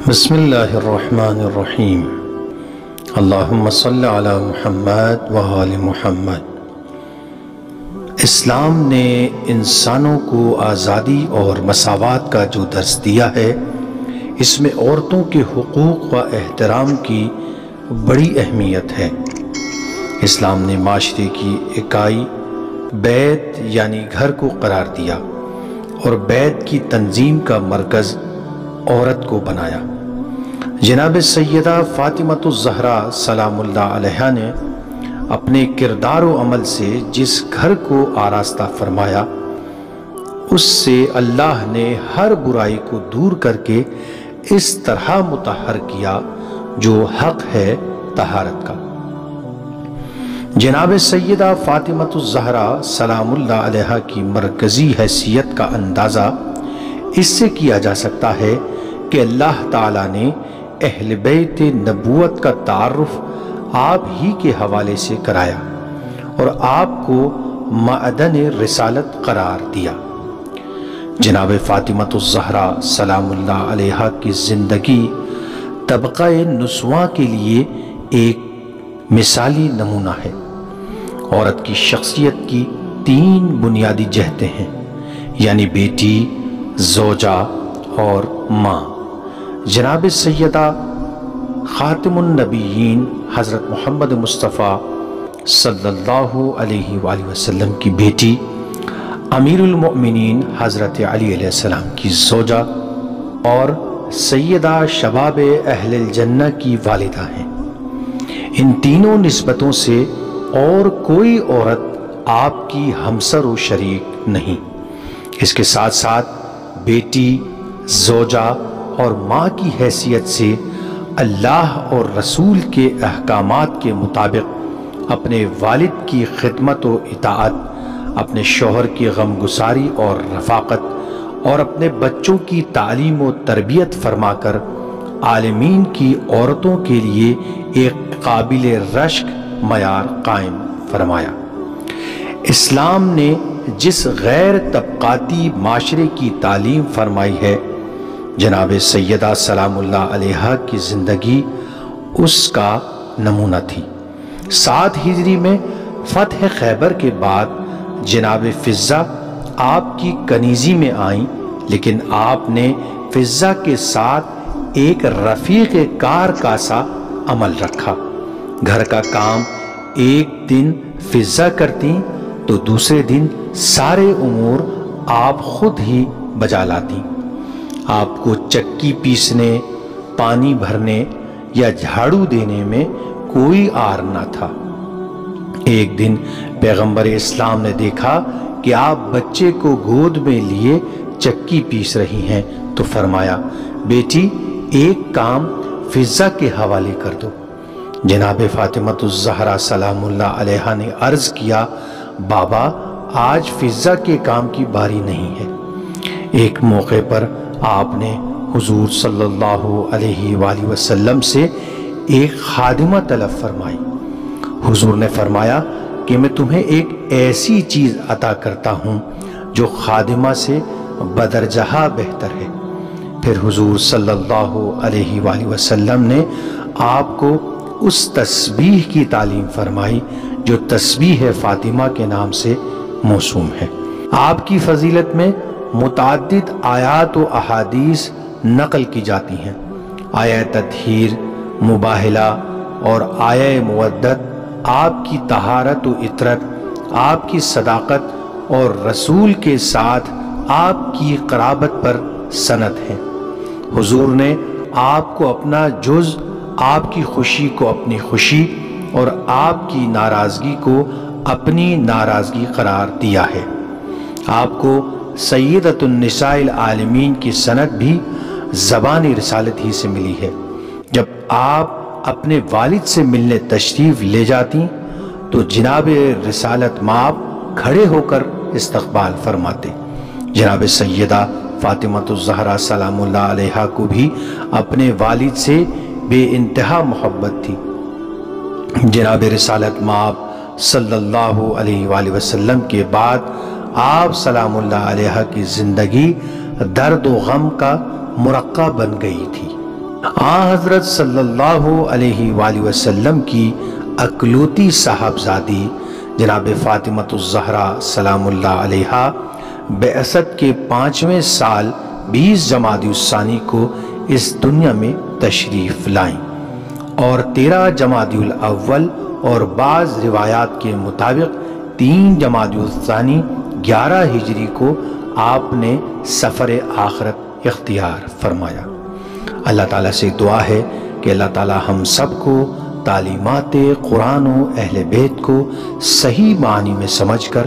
بسم اللہ الرحمن الرحیم اللہم صلی علی محمد و آل محمد۔ اسلام نے انسانوں کو آزادی اور مساوات کا جو درس دیا ہے، اس میں عورتوں کے حقوق و احترام کی بڑی اہمیت ہے۔ اسلام نے معاشرے کی اکائی بیت یعنی گھر کو قرار دیا اور بیت کی تنظیم کا مرکز عورت کو بنایا۔ جناب سیدہ فاطمۃ الزہرا سلام اللہ علیہا نے اپنے کردار و عمل سے جس گھر کو آراستہ فرمایا، اس سے اللہ نے ہر برائی کو دور کر کے اس طرح مطہر کیا جو حق ہے طہارت کا۔ جناب سیدہ فاطمۃ الزہرا سلام اللہ علیہا کی مرکزی حیثیت کا اندازہ اس سے کیا جا سکتا ہے کہ اللہ تعالیٰ نے اہل بیت نبوت کا تعارف آپ ہی کے حوالے سے کرایا اور آپ کو معدن رسالت قرار دیا۔ جناب فاطمۃ الزہرا سلام اللہ علیہا کی زندگی طبقہ نسواں کے لیے ایک مثالی نمونہ ہے۔ عورت کی شخصیت کی 3 بنیادی جہتیں ہیں، یعنی بیٹی، زوجہ اور ماں۔ جناب سیدہ خاتم النبیین حضرت محمد مصطفیٰ صلی اللہ علیہ وآلہ وسلم کی بیٹی، امیر المؤمنین حضرت علی علیہ السلام کی زوجہ اور سیدہ شباب اہل الجنہ کی والدہ ہیں۔ ان تینوں نسبتوں سے اور کوئی عورت آپ کی ہمسر و شریک نہیں۔ اس کے ساتھ ساتھ بیٹی، زوجہ اور ماں کی حیثیت سے اللہ اور رسول کے احکامات کے مطابق اپنے والد کی خدمت و اطاعت، اپنے شوہر کی غمگساری اور رفاقت اور اپنے بچوں کی تعلیم و تربیت فرما کر عالمین کی عورتوں کے لیے ایک قابل رشک معیار قائم فرمایا۔ اسلام نے جس غیر طبقاتی معاشرے کی تعلیم فرمائی ہے، جناب سیدہ سلام اللہ علیہا کی زندگی اس کا نمونہ تھی۔ 7 ہجری میں فتح خیبر کے بعد جناب فضہ آپ کی کنیزی میں آئیں، لیکن آپ نے فضہ کے ساتھ ایک رفیق کار کا سا عمل رکھا۔ گھر کا کام ایک دن فضہ کرتی تو دوسرے دن سارے امور آپ خود ہی بجا لاتی۔ آپ کو چکی پیسنے، پانی بھرنے یا جھاڑو دینے میں کوئی آر نہ تھا۔ ایک دن پیغمبر اسلام نے دیکھا کہ آپ بچے کو گود میں لیے چکی پیس رہی ہیں تو فرمایا، بیٹی ایک کام فضہ کے حوالے کر دو۔ جناب فاطمۃ الزہرا سلام اللہ علیہا نے عرض کیا، بابا آج فضہ کے کام کی باری نہیں ہے۔ ایک موقع پر آپ نے حضور صلی اللہ علیہ وآلہ وسلم سے ایک خادمہ طلب فرمائی۔ حضور نے فرمایا کہ میں تمہیں ایک ایسی چیز عطا کرتا ہوں جو خادمہ سے بدرجہ بہتر ہے۔ پھر حضور صلی اللہ علیہ وآلہ وسلم نے آپ کو اس تسبیح کی تعلیم فرمائی جو تسبیح فاطمہ کے نام سے موسوم ہے۔ آپ کی فضیلت میں متعدد آیات و احادیث نقل کی جاتی ہیں۔ آیہ تطہیر، مباہلہ اور آیہ مودت آپ کی طہارت و عطرت، آپ کی صداقت اور رسول کے ساتھ آپ کی قرابت پر سند ہیں۔ حضور نے آپ کو اپنا جز، آپ کی خوشی کو اپنی خوشی اور آپ کی ناراضگی کو اپنی ناراضگی قرار دیا ہے۔ آپ کو سیدۃ النساء العالمین کی سند بھی زبان رسالت ہی سے ملی ہے۔ جب آپ اپنے والد سے ملنے تشریف لے جاتی تو جناب رسالت ماں کھڑے ہو کر استقبال فرماتے۔ جناب سیدہ فاطمۃ الزہرا سلام اللہ علیہا کو بھی اپنے والد سے بے انتہا محبت تھی۔ جناب رسالت ماں صلی اللہ علیہ وآلہ وسلم کے بعد آپ سلام اللہ علیہ کی زندگی درد و غم کا مرقع بن گئی تھی۔ حضرت صلی اللہ علیہ وآلہ وسلم کی اکلوتی صاحبزادی جناب فاطمۃ الزہرا سلام اللہ علیہا بعثت کے 5ویں سال 20 جمادی الثانی کو اس دنیا میں تشریف لائیں، اور 13 جمادی الاول اور بعض روایات کے مطابق 3 جمادی الثانی 11 ہجری کو آپ نے سفر آخرت اختیار فرمایا۔ اللہ تعالیٰ سے دعا ہے کہ اللہ تعالیٰ ہم سب کو تعلیمات قرآن و اہل بیت کو صحیح معنی میں سمجھ کر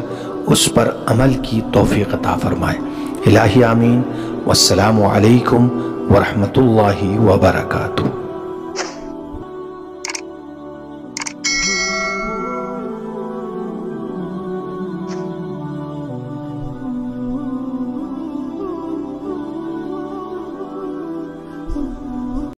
اس پر عمل کی توفیق عطا فرمائے۔ الہی آمین۔ والسلام علیکم ورحمۃ اللہ وبرکاتہ۔